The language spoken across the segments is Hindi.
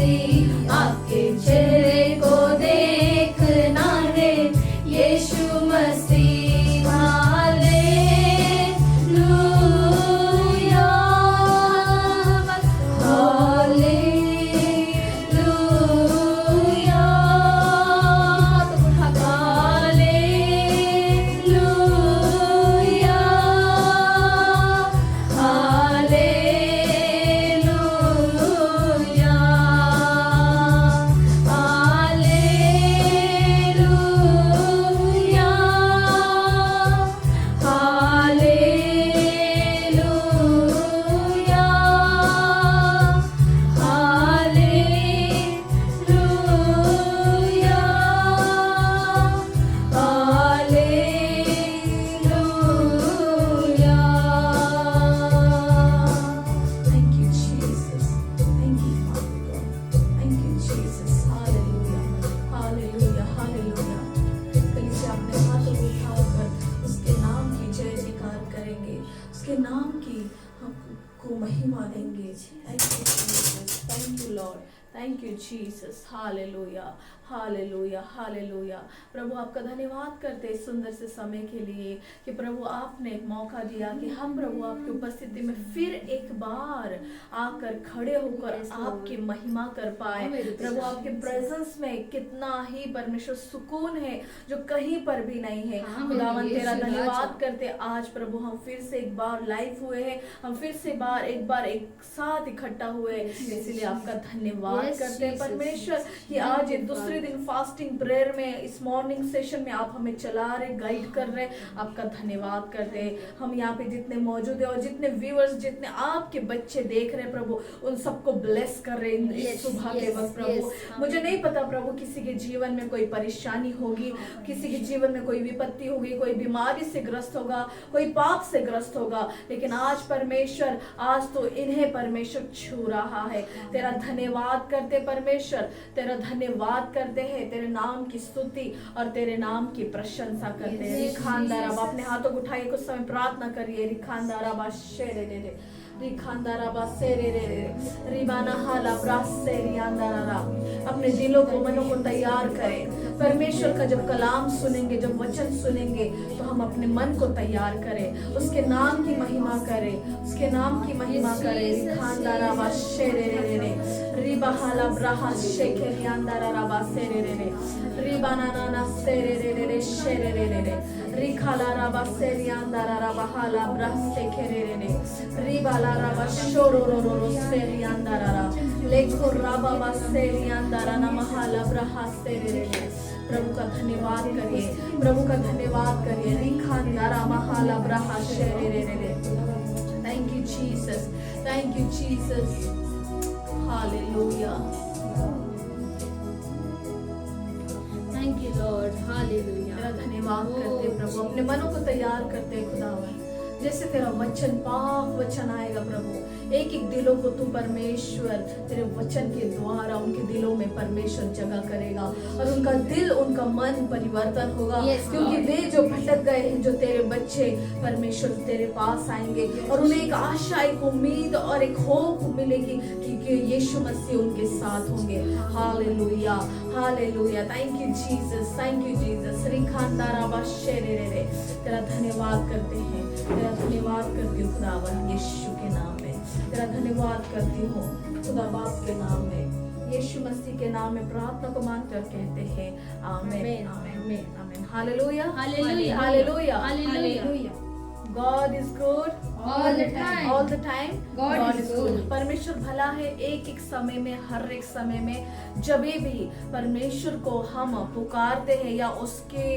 मसीह, आपके चेहरे को देखना है यीशु मसीह। Hallelujah, hallelujah, hallelujah, hallelujah, Thank you, Jesus. Thank you, Father God. Thank you, Jesus. Hallelujah. Hallelujah. Hallelujah. कलीसिया अपने हाथों को उठाकर उसके नाम की जय जयकार करेंगे, उसके नाम की हमको महिमा देंगे। Thank you, Jesus. Thank you, Lord. Thank you, Jesus. Hallelujah. Hallelujah, hallelujah. प्रभु आपका धन्यवाद करते इस सुंदर से समय के लिए कि प्रभु आपने एक मौका दिया कि हम प्रभु आपकी उपस्थिति में फिर एक बार आकर खड़े होकर आपकी महिमा कर पाए। प्रभु आपके प्रेजेंस में कितना ही परमेश्वर सुकून है जो कहीं पर भी नहीं है। खुदावन तेरा धन्यवाद करते आज प्रभु हम फिर से एक बार लाइव हुए हैं, हम फिर से एक बार एक साथ इकट्ठा हुए, इसलिए आपका धन्यवाद करते हैं परमेश्वर कि आज ये दूसरे दिन फास्टिंग प्रेयर में इस मॉर्निंग सेशन में आप हमें चला रहे, गाइड कर रहे, आपका धन्यवाद करते हैं। हम यहाँ पे जितने मौजूद है और जितने व्यूअर्स, जितने आपके बच्चे देख रहे हैं प्रभु, उन सबको ब्लेस कर रहे हैं इस सुबह के वक्त प्रभु। मुझे नहीं पता प्रभु किसी के जीवन में कोई परेशानी होगी, किसी के जीवन में कोई विपत्ति होगी, कोई बीमारी से ग्रस्त होगा, कोई पाप से ग्रस्त होगा, लेकिन आज परमेश्वर, आज तो इन्हें परमेश्वर छू रहा है। तेरा धन्यवाद करते परमेश्वर, तेरा धन्यवाद करते हैं, तेरे नाम की स्तुति और तेरे नाम की प्रशंसा करते हैं। रिखानदार अब अपने हाथों को उठाइए, कुछ समय प्रार्थना करिए। रिखानदार अब शेरे दे दे अपने दिलों को, मनों को तैयार करें। परमेश्वर का जब कलाम सुनेंगे, जब वचन सुनेंगे, तो हम अपने मन को तैयार करें, उसके नाम की महिमा करें, उसके नाम की महिमा करें। प्रभु का धन्यवाद करिए, प्रभु का धन्यवाद करिए। Thank you Jesus, thank you Jesus. Hallelujah, thank you Lord, hallelujah. तेरा धन्यवाद करते प्रभु, अपने मनों को तैयार करते खुदावन, जैसे तेरा वचन, पाक वचन आएगा प्रभु, एक एक दिलों को तू परमेश्वर तेरे वचन के द्वारा उनके दिलों में परमेश्वर जगह करेगा और उनका दिल, उनका मन परिवर्तन होगा। क्योंकि वे जो भटक गए हैं, जो तेरे बच्चे परमेश्वर तेरे पास आएंगे और उन्हें एक आशा, एक उम्मीद और एक होप मिलेगी कि यीशु मसीह उनके साथ होंगे। Hallelujah, hallelujah. Thank you Jesus, thank you Jesus. तेरा धन्यवाद करते हैं, तेरा धन्यवाद करती हूँ खुदावन यीशु के नाम में, तेरा धन्यवाद करती हूँ खुदा बाप के नाम में, यीशु मसीह के नाम में प्रार्थना को मांगकर कहते हैं आमीन, आमीन, आमीन। Hallelujah, hallelujah, hallelujah, hallelujah. God is good all the time, all the time God is good। परमेश्वर भला है एक एक समय में, हर एक समय में। जब भी परमेश्वर को हम पुकारते हैं या उसके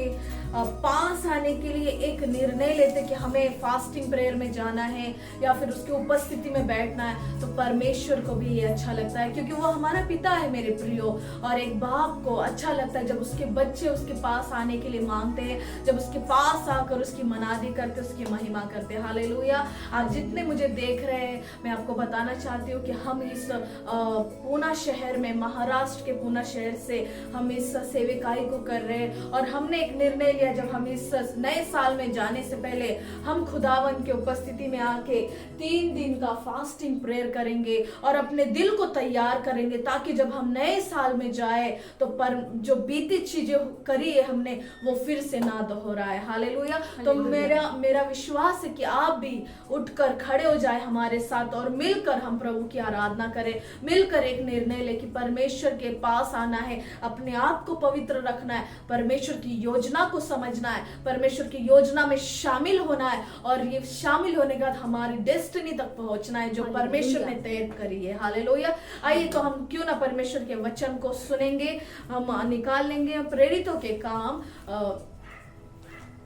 पास आने के लिए एक निर्णय लेते कि हमें फास्टिंग प्रेयर में जाना है या फिर उसकी उपस्थिति में बैठना है, तो परमेश्वर को भी ये अच्छा लगता है, क्योंकि वो हमारा पिता है मेरे प्रियो। और एक बाप को अच्छा लगता है जब उसके बच्चे उसके पास आने के लिए मांगते हैं, जब उसके पास आकर उसकी मनादी करते, उसकी महिमा करते। हालेलुया। आप जितने मुझे देख रहे हैं, मैं आपको बताना चाहती हूँ कि हम इस पूना शहर में, महाराष्ट्र के पूना शहर से हम इस सेविकाई को कर रहे हैं। और हमने एक निर्णय लिया, जब हम इस नए साल में जाने से पहले हम खुदावन के उपस्थिति में आके 3 दिन का फास्टिंग प्रेयर करेंगे और अपने दिल को तैयार करेंगे, ताकि जब हम नए साल में जाए तो पर जो बीती चीजें करी है हमने, वो फिर से ना दोहराए। हालेलुया। तो मेरा विश्वास है कि आप भी उठकर खड़े हो जाए हमारे साथ और मिलकर हम प्रभु की आराधना करें, मिलकर एक निर्णय ले कि परमेश्वर के पास आना है, अपने आप को पवित्र रखना है, परमेश्वर की योजना को समझना है, परमेश्वर की योजना में शामिल होना है, और ये शामिल होने के बाद हमारी डेस्टिनी तक पहुंचना है जो परमेश्वर ने तय करी है। हालेलुया। आइए तो हम क्यों ना परमेश्वर के वचन को सुनेंगे, हम निकाल लेंगे प्रेरितों के काम,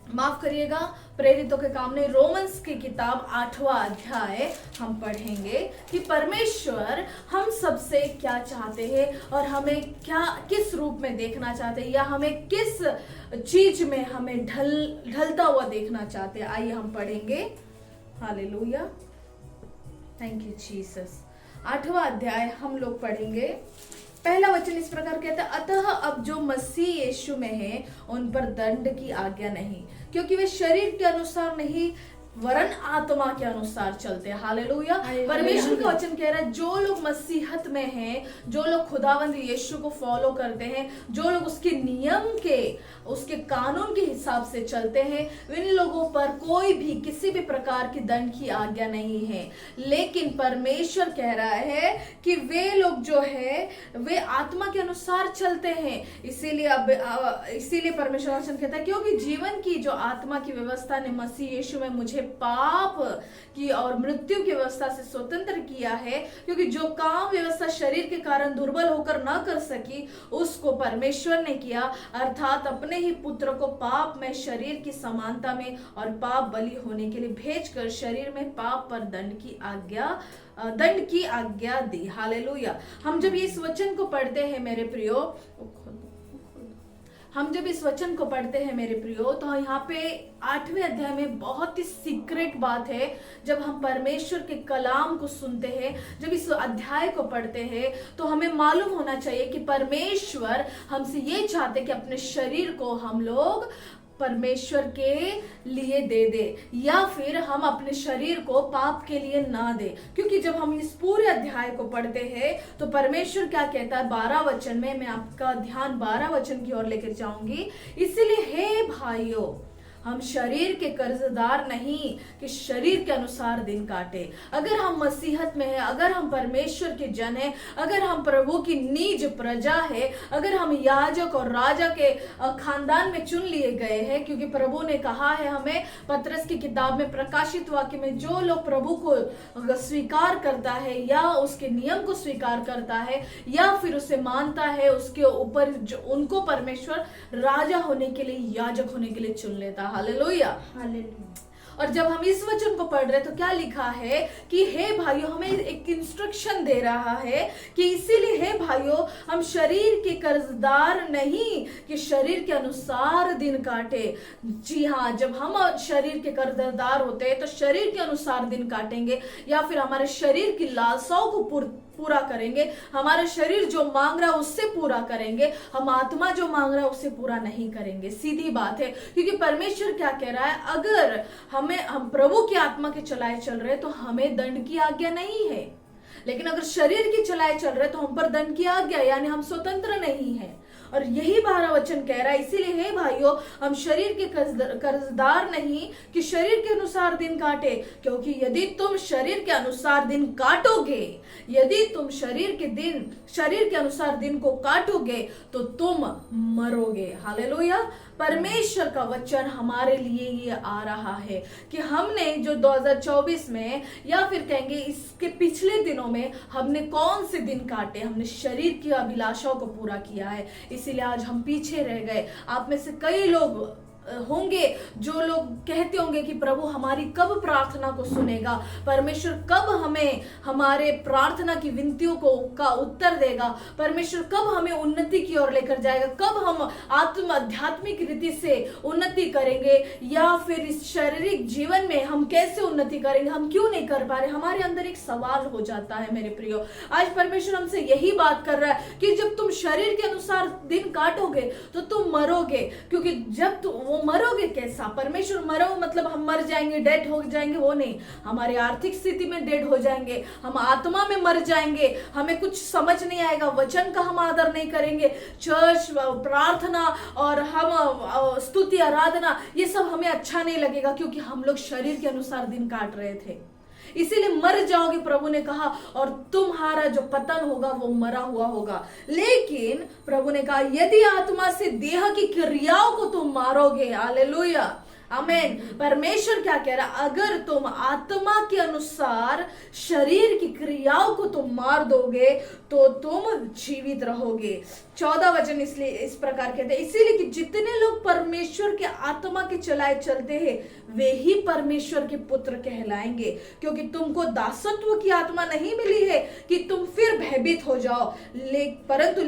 माफ करिएगा, प्रेरितों के काम ने रोमन्स की किताब 8वां अध्याय हम पढ़ेंगे कि परमेश्वर हम सबसे क्या चाहते हैं और हमें क्या, किस रूप में देखना चाहते हैं, या हमें किस चीज में हमें ढलता हुआ देखना चाहते हैं। आइए हम पढ़ेंगे। Hallelujah, thank you Jesus. 8वां अध्याय हम लोग पढ़ेंगे। पहला वचन इस प्रकार कहता है, अतः अब जो मसीह यीशु में है उन पर दंड की आज्ञा नहीं, क्योंकि वे शरीर के अनुसार नहीं वरन आत्मा के अनुसार चलते हैं। हालेलुया। परमेश्वर का वचन कह रहा है, जो लोग मसीहत में हैं, जो लोग खुदावंद यीशु को फॉलो करते हैं, जो लोग उसके नियम के, उसके कानून के हिसाब से चलते हैं, इन लोगों पर कोई भी किसी भी प्रकार की दंड की आज्ञा नहीं है। लेकिन परमेश्वर कह रहा है कि वे लोग जो है वे आत्मा के अनुसार चलते हैं। इसीलिए परमेश्वर वचन कहता है, क्योंकि जीवन की जो आत्मा की व्यवस्था ने मसीह यीशु में मुझे पाप की और मृत्यु की व्यवस्था से स्वतंत्र किया है, क्योंकि जो काम व्यवस्था शरीर के कारण दुर्बल होकर न कर सकी उसको परमेश्वर ने किया, अर्थात अपने ही पुत्र को पाप में शरीर की समानता में और पाप बलि होने के लिए भेजकर शरीर में पाप पर दंड की आज्ञा दी। हालेलुया। हम जब इस वचन को पढ़ते हैं मेरे प्रियो, तो यहाँ पे 8वें अध्याय में बहुत ही सीक्रेट बात है। जब हम परमेश्वर के कलाम को सुनते हैं, जब इस अध्याय को पढ़ते हैं, तो हमें मालूम होना चाहिए कि परमेश्वर हमसे ये चाहते कि अपने शरीर को हम लोग परमेश्वर के लिए दे दे, या फिर हम अपने शरीर को पाप के लिए ना दे। क्योंकि जब हम इस पूरे अध्याय को पढ़ते हैं तो परमेश्वर क्या कहता है 12 वचन में, मैं आपका ध्यान 12 वचन की ओर लेकर जाऊंगी। इसीलिए हे भाइयों, हम शरीर के कर्जदार नहीं कि शरीर के अनुसार दिन काटे। अगर हम मसीहत में हैं, अगर हम परमेश्वर के जन हैं, अगर हम प्रभु की निज प्रजा है, अगर हम याजक और राजा के खानदान में चुन लिए गए हैं, क्योंकि प्रभु ने कहा है हमें पतरस की किताब में प्रकाशित वाक्य में, जो लोग प्रभु को स्वीकार करता है या उसके नियम को स्वीकार करता है या फिर उसे मानता है, उसके ऊपर उनको परमेश्वर राजा होने के लिए, याजक होने के लिए चुन लेता। हालेलुया। और जब हम इस वचन को पढ़ रहे तो क्या लिखा है कि हे भाइयों, हमें एक इंस्ट्रक्शन दे रहा है कि इसीलिए हे भाइयों, हम शरीर के कर्जदार नहीं कि शरीर के अनुसार दिन काटे। जी हाँ, जब हम शरीर के कर्जदार होते हैं तो शरीर के अनुसार दिन काटेंगे, या फिर हमारे शरीर की लालसाओं को पूरा करेंगे, हमारा शरीर जो मांग रहा है उससे पूरा करेंगे, हम आत्मा जो मांग रहा है उससे पूरा नहीं करेंगे। सीधी बात है। क्योंकि परमेश्वर क्या कह रहा है, अगर हम प्रभु की आत्मा के चलाए चल रहे तो हमें दंड की आज्ञा नहीं है, लेकिन अगर शरीर की चलाए चल रहे तो हम पर दंड की आज्ञा, यानी हम स्वतंत्र नहीं है। और यही 12 वचन कह रहा है, इसीलिए हे भाइयों, हम शरीर के कर्जदार नहीं कि शरीर के अनुसार दिन काटे, क्योंकि यदि तुम शरीर के अनुसार दिन काटोगे, यदि तुम शरीर के अनुसार दिन को काटोगे तो तुम मरोगे। हालेलुया। परमेश्वर का वचन हमारे लिए ये आ रहा है कि हमने जो 2024 में, या फिर कहेंगे इसके पिछले दिनों में, हमने कौन से दिन काटे, हमने शरीर की अभिलाषाओं को पूरा किया है। इसीलिए आज हम पीछे रह गए। आप में से कई लोग होंगे जो लोग कहते होंगे कि प्रभु हमारी कब प्रार्थना को सुनेगा, परमेश्वर कब हमें हमारे प्रार्थना की विनतियों को का उत्तर देगा, परमेश्वर कब हमें उन्नति की ओर लेकर जाएगा, कब हम आध्यात्मिक रीति से उन्नति करेंगे, या फिर इस शारीरिक जीवन में हम कैसे उन्नति करेंगे, हम क्यों नहीं कर पा रहे। हमारे अंदर एक सवाल हो जाता है मेरे प्रियो। आज परमेश्वर हमसे यही बात कर रहा है कि जब तुम शरीर के अनुसार दिन काटोगे तो तुम मरोगे, क्योंकि जब तुम वो मरोगे कैसा, परमेश्वर मरो मतलब हम मर जाएंगे, डेड हो जाएंगे, वो नहीं, हमारी आर्थिक स्थिति में डेड हो जाएंगे, हम आत्मा में मर जाएंगे, हमें कुछ समझ नहीं आएगा, वचन का हम आदर नहीं करेंगे, चर्च प्रार्थना और हम स्तुति आराधना ये सब हमें अच्छा नहीं लगेगा, क्योंकि हम लोग शरीर के अनुसार दिन काट रहे थे। इसीलिए मर जाओगे प्रभु ने कहा, और तुम्हारा जो पतन होगा वो मरा हुआ होगा। लेकिन प्रभु ने कहा यदि आत्मा से देह की क्रियाओं को तुम मारोगे, हालेलुया, आमेन। परमेश्वर क्या कह रहा, अगर तुम आत्मा के अनुसार शरीर की क्रियाओं को तुम मार दोगे तो तुम जीवित रहोगे। 14 वचन इसलिए इस प्रकार कहते हैं, इसीलिए कि जितने लोग परमेश्वर के आत्मा के चलाए चलते हैं वे ही परमेश्वर के पुत्र कहलाएंगे, क्योंकि तुमको दासत्व की आत्मा नहीं मिली है कि तुम फिर भयभीत हो जाओ, परंतु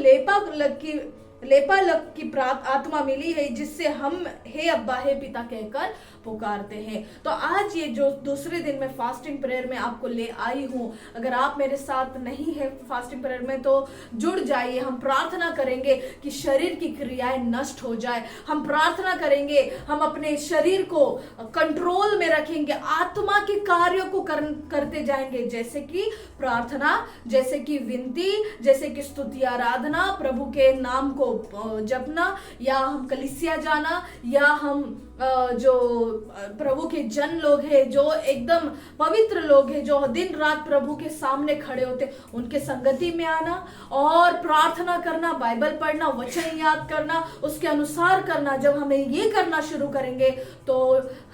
लेपालक की आत्मा मिली है, जिससे हम हे अब्बा हे पिता कहकर पुकारते हैं। तो आज ये जो दूसरे दिन में फास्टिंग प्रेयर में आपको ले आई हूँ, अगर आप मेरे साथ नहीं है फास्टिंग प्रेयर में तो जुड़ जाइए। हम प्रार्थना करेंगे कि शरीर की क्रियाएं नष्ट हो जाए, हम प्रार्थना करेंगे, हम अपने शरीर को कंट्रोल में रखेंगे, आत्मा के कार्यों को करते जाएंगे, जैसे कि प्रार्थना, जैसे कि विनती, जैसे कि स्तुति आराधना, प्रभु के नाम को जपना, या हम कलीसिया जाना, या हम जो प्रभु के जन लोग हैं, जो एकदम पवित्र लोग हैं, जो दिन रात प्रभु के सामने खड़े होते, उनके संगति में आना और प्रार्थना करना, बाइबल पढ़ना, वचन याद करना, उसके अनुसार करना। जब हमें ये करना शुरू करेंगे तो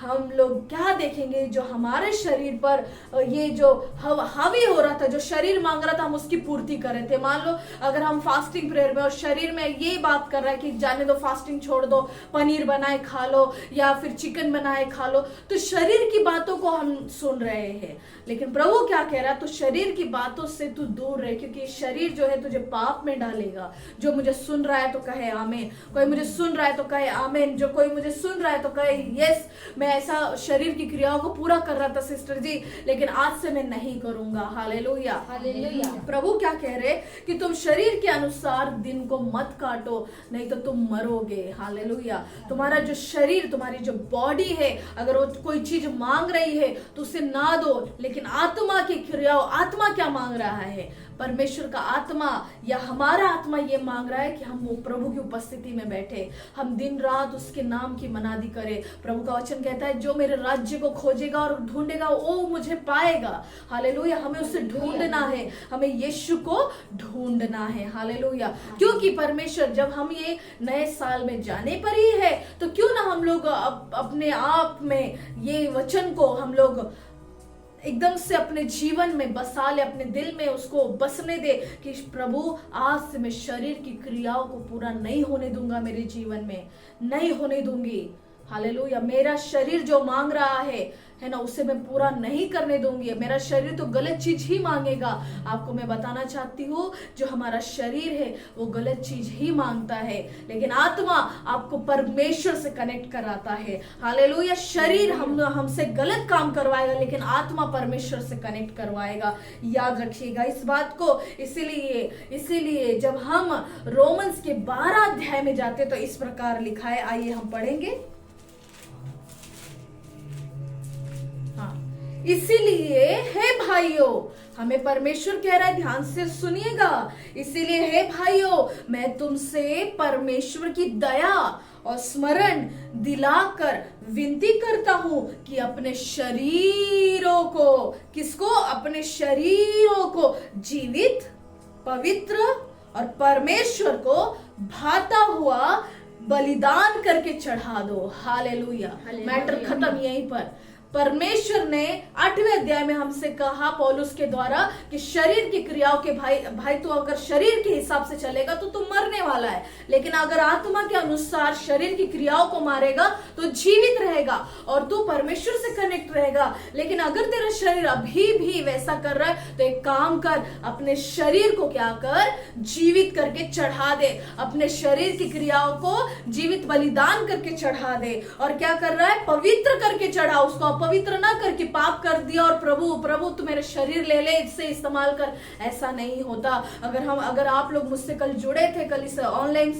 हम लोग क्या देखेंगे, जो हमारे शरीर पर ये जो हावी हो रहा था, जो शरीर मांग रहा था, हम उसकी पूर्ति कर रहे थे। मान लो अगर हम फास्टिंग प्रेयर में और शरीर में ये बात कर रहा है कि जाने दो, फास्टिंग छोड़ दो, पनीर बनाए खा लो या फिर चिकन बनाए खा लो, तो शरीर की बातों को हम सुन रहे हैं। लेकिन प्रभु क्या कह रहा है, तो शरीर की बातों से तू दूर रहे, क्योंकि शरीर जो है तुझे पाप में डालेगा। जो मुझे सुन रहा है तो कहे आमीन, कोई मुझे सुन रहा है तो कहे आमीन, जो कोई मुझे सुन रहा है तो कहे यस, मैं ऐसा शरीर की क्रियाओं को पूरा कर रहा था सिस्टर जी, लेकिन आज से मैं नहीं करूंगा। Hallelujah, hallelujah. प्रभु क्या कह रहे कि तुम शरीर के अनुसार दिन को मत काटो, नहीं तो तुम मरोगे। हालेलुया। तुम्हारा जो शरीर, तुम्हारी जो बॉडी है, अगर वो कोई चीज मांग रही है तो उसे ना दो, लेकिन आत्मा की क्रियाओं, आत्मा क्या मांग रहा है, परमेश्वर का आत्मा या हमारा आत्मा ये मांग रहा है कि हम वो प्रभु की उपस्थिति में बैठे, हम दिन रात उसके नाम की मनादी करें। प्रभु का वचन कहता है जो मेरे राज्य को खोजेगा और ढूंढेगा वो मुझे पाएगा। हालेलुया। हमें उसे ढूंढना है, हमें यीशु को ढूंढना है। हालेलुया। क्योंकि परमेश्वर, जब हम ये नए साल में जाने पर ही है, तो क्यों ना हम लोग अपने आप में ये वचन को हम लोग एकदम से अपने जीवन में बसा ले, अपने दिल में उसको बसने दे कि प्रभु आज से मैं शरीर की क्रियाओं को पूरा नहीं होने दूंगा, मेरे जीवन में नहीं होने दूंगी। हालेलुया। मेरा शरीर जो मांग रहा है ना, उसे मैं पूरा नहीं करने दूंगी। मेरा शरीर तो गलत चीज ही मांगेगा। आपको मैं बताना चाहती हूँ, जो हमारा शरीर है वो गलत चीज ही मांगता है, लेकिन आत्मा आपको परमेश्वर से कनेक्ट कराता है। हालेलुया। शरीर हमसे गलत काम करवाएगा, लेकिन आत्मा परमेश्वर से कनेक्ट करवाएगा। याद रखिएगा इस बात को। इसीलिए जब हम रोमन्स के 12 अध्याय में जाते तो इस प्रकार लिखा है, आइए हम पढ़ेंगे। इसीलिए हे भाइयों, हमें परमेश्वर कह रहा है, ध्यान से सुनिएगा। इसीलिए हे भाइयों, मैं तुमसे परमेश्वर की दया और स्मरण दिलाकर विनती करता हूं कि अपने शरीरों को, किसको, अपने शरीरों को जीवित, पवित्र और परमेश्वर को भाता हुआ बलिदान करके चढ़ा दो। हालेलुया। मैटर खत्म यहीं पर। परमेश्वर ने 8वें अध्याय में हमसे कहा पौलुस के द्वारा कि शरीर की क्रियाओं के भाई तू अगर शरीर के हिसाब से चलेगा तो तू मरने वाला है, लेकिन अगर आत्मा के अनुसार शरीर की क्रियाओं को मारेगा तो जीवित रहेगा और तू परमेश्वर से कनेक्ट रहेगा। लेकिन अगर तेरा शरीर अभी भी वैसा कर रहा है तो एक काम कर, अपने शरीर को क्या कर, जीवित करके चढ़ा दे, अपने शरीर की क्रियाओं को जीवित बलिदान करके चढ़ा दे। और क्या कर रहा है, पवित्र करके चढ़ा, उसको अपवित्र ना करके पाप कर दिया और प्रभु तू मेरे शरीर ले ले, इससे इस्तेमाल कर, ऐसा नहीं होता। अगर आप लोग मुझसे कल जुड़े थे, कल इस ऑनलाइन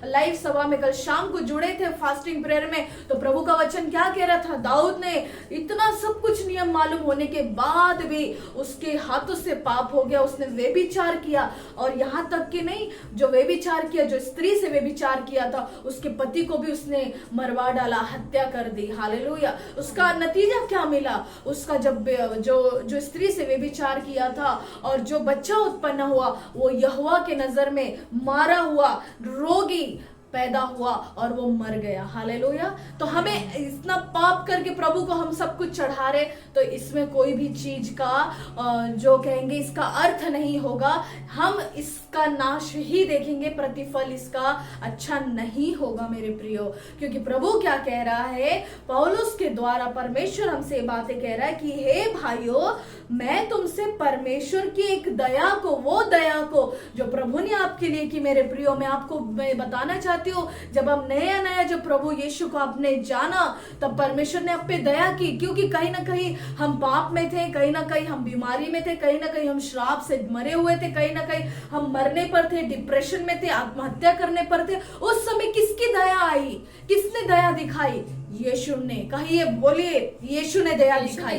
लाइव सभा में कल शाम को जुड़े थे फास्टिंग प्रेयर में, तो प्रभु का वचन क्या कह रहा था, दाऊद ने इतना सब कुछ नियम मालूम होने के बाद भी उसके हाथों से पाप हो गया, उसने व्यभिचार किया। और यहाँ तक कि नहीं, जो व्यभिचार किया, जो स्त्री से व्यभिचार किया था, उसके पति को भी उसने मरवा डाला, हत्या कर दी। हालेलुया। उसका नतीजा क्या मिला, उसका जब जो स्त्री से व्यभिचार किया था और जो बच्चा उत्पन्न हुआ वो यहोवा के नजर में मारा हुआ रोगी पैदा हुआ और वो मर गया। हालेलुया। तो हमें इतना पाप करके प्रभु को हम सब कुछ चढ़ा रहे, तो इसमें कोई भी चीज का जो कहेंगे इसका अर्थ नहीं होगा, हम इसका नाश ही देखेंगे, प्रतिफल इसका अच्छा नहीं होगा मेरे प्रियो। क्योंकि प्रभु क्या कह रहा है, पौलुस के द्वारा परमेश्वर हमसे ये बातें कह रहा है कि हे भाइयों, मैं तुमसे परमेश्वर की एक दया को, वो दया को जो प्रभु ने आपके लिए की मेरे प्रियो, मैं बताना चाहती हूँ। जब हम नया जब प्रभु यीशु को आपने जाना, तब परमेश्वर ने आप पे दया की, क्योंकि कहीं ना कहीं हम पाप में थे, कहीं ना कहीं हम बीमारी में थे, कहीं ना कहीं हम श्राप से मरे हुए थे, कहीं ना कहीं हम मरने पर थे, डिप्रेशन में थे, आत्महत्या करने पर थे। उस समय किसकी दया आई, किसने दया दिखाई? यीशु ने। कहिए, बोलिए, यीशु ने दया दिखाई।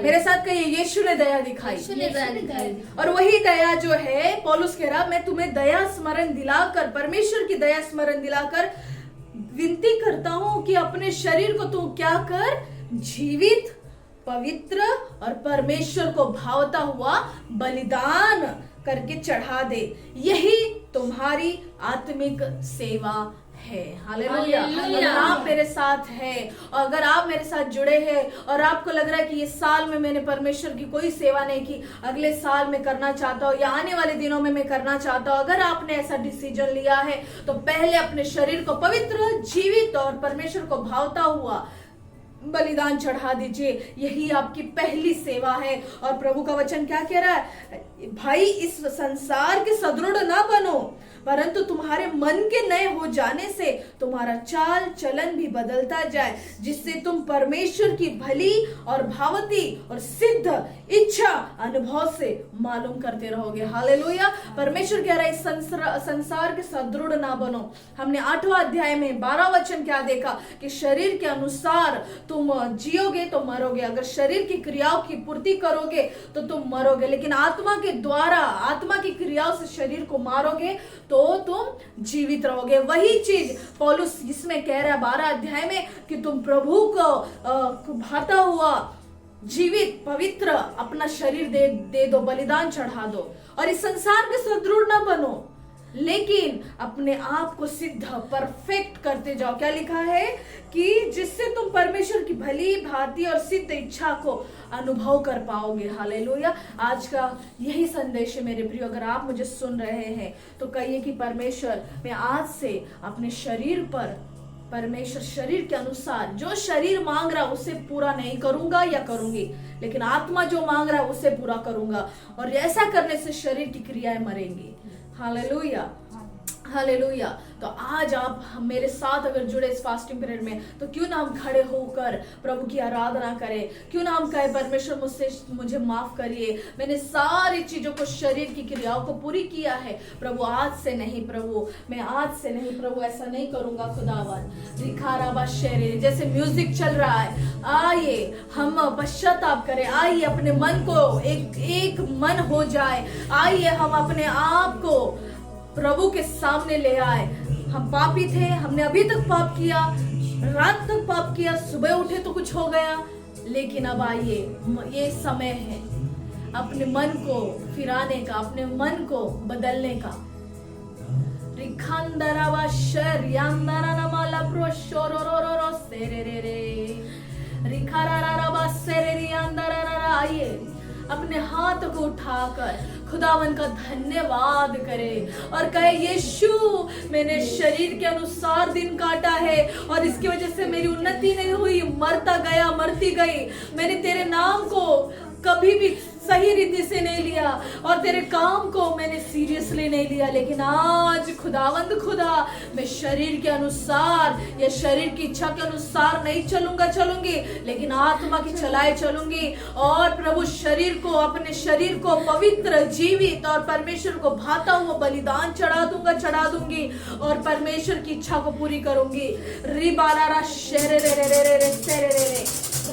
मेरे साथ कहिए, यीशु ने दया दिखाई। और वही दया जो है, पौलुस कह रहा, मैं तुम्हें दया स्मरण दिलाकर, परमेश्वर की दया स्मरण दिलाकर विनती करता हूं कि अपने शरीर को तू क्या कर, जीवित, पवित्र और परमेश्वर को भावता हुआ बलिदान करके चढ़ा दे, यही तुम्हारी आत्मिक सेवा है। हालेलुया। अगर आप मेरे साथ हैं और अगर आप मेरे साथ जुड़े हैं और आपको लग रहा है कि ये साल में मैंने परमेश्वर की कोई सेवा नहीं की, अगले साल में करना चाहता हूँ या आने वाले दिनों में मैं करना चाहता हूँ, अगर आपने ऐसा डिसीजन लिया है तो पहले अपने शरीर को पवित्र, जीवित और परमेश्वर को भावता हुआ बलिदान चढ़ा दीजिए, यही आपकी पहली सेवा है। और प्रभु का वचन क्या कह रहा है, भाई इस संसार के सदृढ़ ना बनो, परंतु तुम्हारे मन के नए हो जाने से तुम्हारा चाल चलन भी बदलता जाए, जिससे तुम परमेश्वर की भली और भावती और सिद्ध इच्छा अनुभव से मालूम करते रहोगे। हालेलुया। परमेश्वर कह रहा है, इस संसार के सदृढ़ ना बनो। हमने 8वां अध्याय में 12 वचन क्या देखा कि शरीर के अनुसार तुम जियोगे तो मरोगे, अगर शरीर की क्रियाओं की पूर्ति करोगे तो तुम मरोगे, लेकिन आत्मा के द्वारा, आत्मा की क्रियाओं से शरीर को मारोगे तो तुम जीवित रहोगे। वही चीज पौलुस इसमें कह रहा है 12 अध्याय में कि तुम प्रभु को भाता हुआ जीवित, पवित्र अपना शरीर दे दो, बलिदान चढ़ा दो, और इस संसार के सदृढ़ ना बनो, लेकिन अपने आप को सिद्ध, परफेक्ट करते जाओ। क्या लिखा है कि जिससे तुम परमेश्वर की भली भांति और सिद्ध इच्छा को अनुभव कर पाओगे। हालेलुया। आज का यही संदेश है मेरे प्रियो। अगर आप मुझे सुन रहे हैं तो कहिए कि परमेश्वर, मैं आज से अपने शरीर पर, परमेश्वर शरीर के अनुसार जो शरीर मांग रहा उसे पूरा नहीं करूंगा या करूंगी, लेकिन आत्मा जो मांग रहा है उसे पूरा करूंगा, और ऐसा करने से शरीर की क्रियाएं मरेंगी। Hallelujah, hallelujah. तो आज आप मेरे साथ अगर जुड़े इस फास्टिंग पीरियड में, तो क्यों ना हम खड़े होकर प्रभु की आराधना करें, क्यों ना हम कहे, परमेश्वर मुझे माफ करिए, मैंने सारी चीजों को, शरीर की क्रियाओं को पूरी किया है, प्रभु आज से नहीं, प्रभु मैं आज से नहीं, प्रभु ऐसा नहीं करूंगा। खुदावन रिखाराबा शेरे, जैसे म्यूजिक चल रहा है, आइए हम पश्चाताप करें, आइए अपने मन को एक मन हो जाए, आइए हम अपने आप को प्रभु के सामने ले आए। हम पापी थे, हमने अभी तक पाप किया, रात तक पाप किया, सुबह उठे तो कुछ हो गया, लेकिन अब आइए, ये समय है अपने मन को फिराने का, अपने मन को बदलने का। आइए अपने हाथ को उठाकर खुदावन का धन्यवाद करे और कहे, यीशु मैंने शरीर के अनुसार दिन काटा है और इसकी वजह से मेरी उन्नति नहीं हुई, मरता गया, मरती गई। मैंने तेरे नाम को कभी भी सही रीति से नहीं लिया और तेरे काम को मैंने सीरियसली नहीं लिया, लेकिन आज खुदावंद खुदा मैं शरीर के अनुसार या शरीर की इच्छा के अनुसार नहीं चलूंगी, लेकिन आत्मा की चलाए चलूंगी और प्रभु शरीर को, अपने शरीर को पवित्र, जीवित और परमेश्वर को भाता हुआ बलिदान चढ़ा दूंगी और परमेश्वर की इच्छा को पूरी करूंगी। रिबालारा शेरे रे रे रे रे रे सेरे रे रे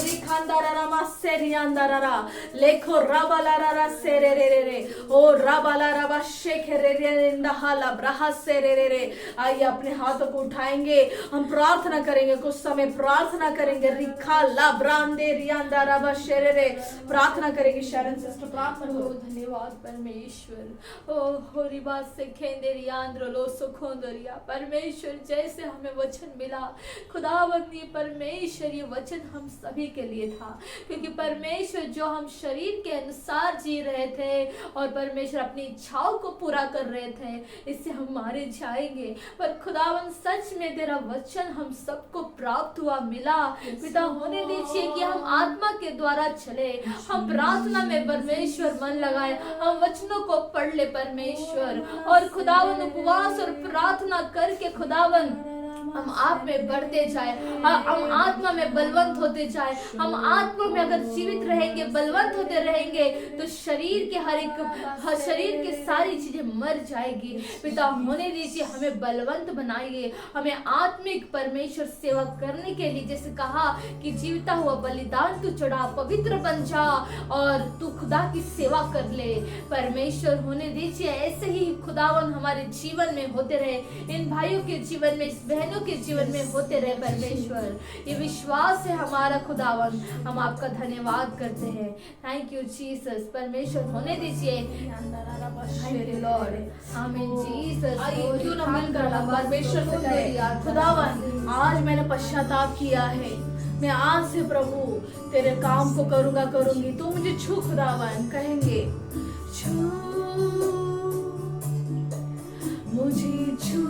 रिखांदारा सेरियांदारा लेखो राबालारा सेरे रे रे रे ओ राबालारा शेखे रे रे नहाला ब्रहा सेरे रे रे। आइए अपने हाथों को उठाएंगे, हम प्रार्थना करेंगे, कुछ समय प्रार्थना करेंगे। रिखा ला ब्रांदे रियांदारा शेरे रे प्रार्थना करेंगे। शरण सिस्टर प्रार्थना करो। धन्यवाद परमेश्वर। ओ होरिबा से खेंदेरियांद्रो लो सुखोंदरिया। परमेश्वर जैसे हमें वचन मिला खुदावंदी परमेश्वर, ये वचन हम सभी के लिए था, क्योंकि परमेश्वर जो हम शरीर के अनुसार जी रहे थे और परमेश्वर अपनी इच्छाओं को पूरा कर रहे थे, इससे हम मारे जाएंगे। पर खुदावन सच में तेरा वचन हम सबको प्राप्त हुआ, मिला। पिता होने दीजिए कि हम आत्मा के द्वारा चले, हम प्रार्थना में परमेश्वर मन लगाए, हम वचनों को पढ़ ले परमेश्वर, और खुदावन उपवास और प्रार्थना करके खुदावन हम आप में बढ़ते जाए, हम आत्मा में बलवंत होते जाए। हम आत्मा में अगर जीवित रहेंगे, बलवंत होते रहेंगे, तो शरीर के शरीर के सारी चीजें मर जाएगी। पिता होने दीजिए, हमें बलवंत बनाइए, हमें आत्मिक परमेश्वर सेवा करने के लिए, जैसे कहा कि जीविता हुआ बलिदान तू चढ़ा, पवित्र बन जा और तू खुदा की सेवा कर ले। परमेश्वर होने दीजिए ऐसे ही खुदावन हमारे जीवन में होते रहे, इन भाइयों के जीवन में, इस बहनों के जीवन में होते रहे परमेश्वर। ये विश्वास है हमारा खुदावन, हम आपका धन्यवाद करते हैं। Thank you Jesus. परमेश्वर होने दीजिए। Thank you Lord. आमीन जीसस। क्यों न मिलकर हम परमेश्वर से कहें, खुदावन आज मैंने पश्चाताप किया है, मैं आज से प्रभु तेरे काम को करूंगी, तू मुझे छू खुदावन। कहेंगे छू मुझे, छू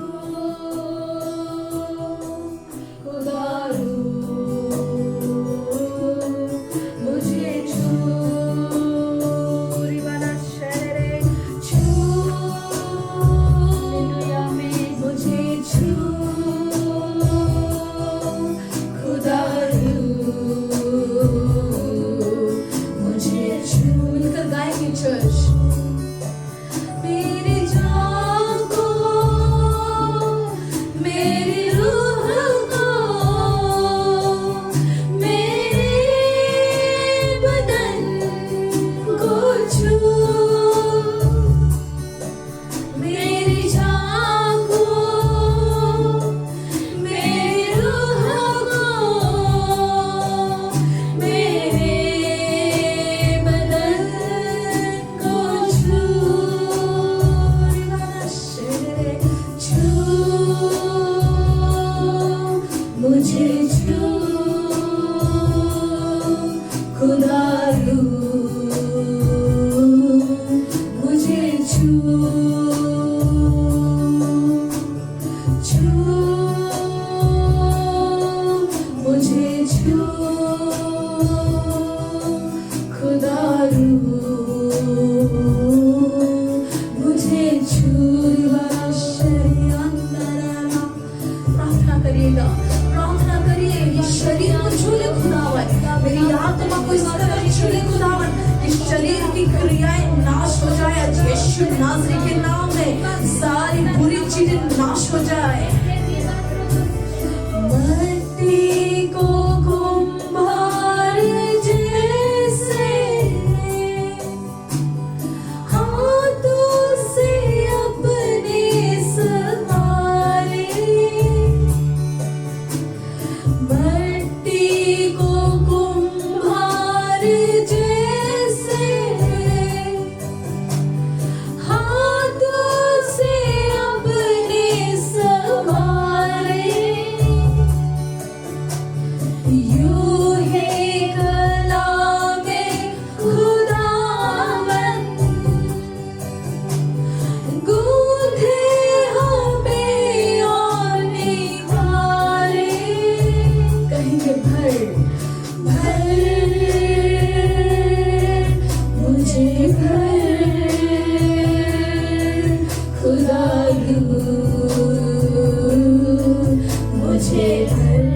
मुझे भर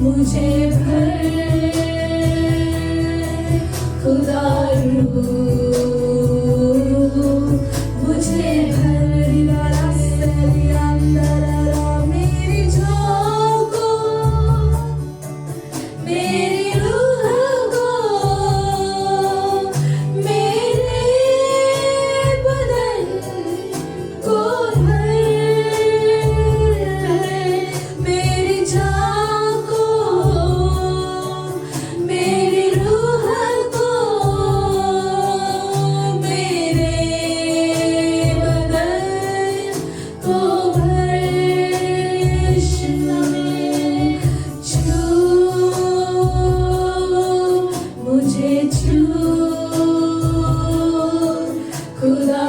मुझे भर खुदा मुझे भर मेरी जान को मेरी रूह को मेरे बदन को भर मेरी जान को मेरी रूह को मेरे बदन को भर छू मुझे छू खुदा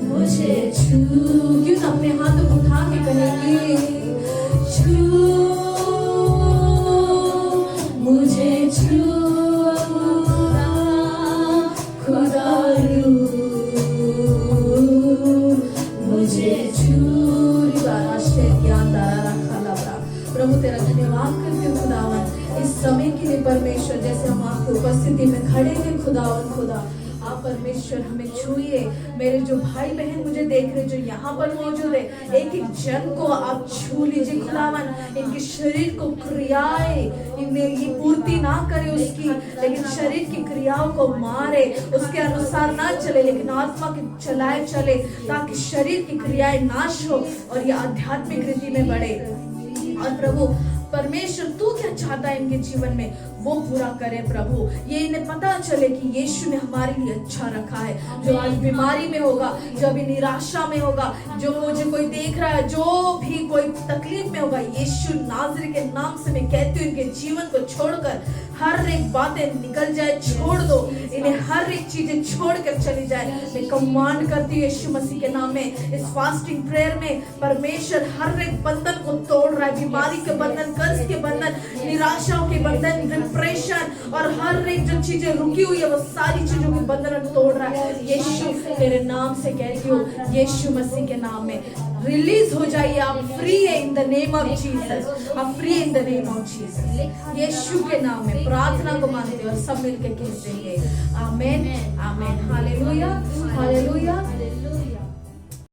मुझे छू। क्यों ना अपने हाथों को उठा के कहेंगे छू मुझे छू खुदा मुझे छू। प्रभु तेरा धन्यवाद करते हो खुदावन इस समय के लिए परमेश्वर, जैसे हम आपकी उपस्थिति में खड़े हैं खुदावन खुदा आप परमेश्वर हमें छूइए। मेरे जो भाई बहन मुझे देख रहे जो यहाँ पर मौजूद है, एक एक जन को आप छू लीजिए खुदावन। इनके शरीर को क्रियाएं इन्हें ये पूर्ति ना करे उसकी, लेकिन शरीर की क्रियाओं को मारे, उसके अनुसार ना चले लेकिन आत्मा के चलाए चले, ताकि शरीर की क्रियाएं नाश हो और ये आध्यात्मिक रीति में बढ़े। और प्रभु परमेश्वर तू क्या चाहता है इनके जीवन में वो पूरा करे प्रभु। ये इन्हें पता चले कि यीशु ने हमारे लिए अच्छा रखा है। जो आज बीमारी में होगा, जो अभी निराशा में होगा, जो मुझे कोई देख रहा है, जो भी कोई तकलीफ में होगा, यीशु नाज़री के नाम से मैं कहती हूँ इनके जीवन को छोड़कर हर एक बातें निकल जाए, छोड़ दो इन्हें, हर एक चीजें छोड़कर चली जाए। मैं कमांड करती हूँ यीशु मसीह के नाम में इस फास्टिंग प्रेयर में परमेश्वर हर एक बंधन को तोड़ रहा है, बीमारी के बंधन, कर्ज के बंधन, निराशाओं के बंधन, डिप्रेशन और हर एक जो चीजें रुकी हुई है वो सारी चीजों के बंधन तोड़ रहा है। यीशु तेरे नाम से कहती हूँ, यीशु मसीह के नाम में रिलीज हो जाइए। आप फ्री है in the name of Jesus, आप free in the name of Jesus. यीशु के नाम में प्रार्थना को मानते और सब मिलकर कहते हैं आमीन आमीन। Hallelujah hallelujah.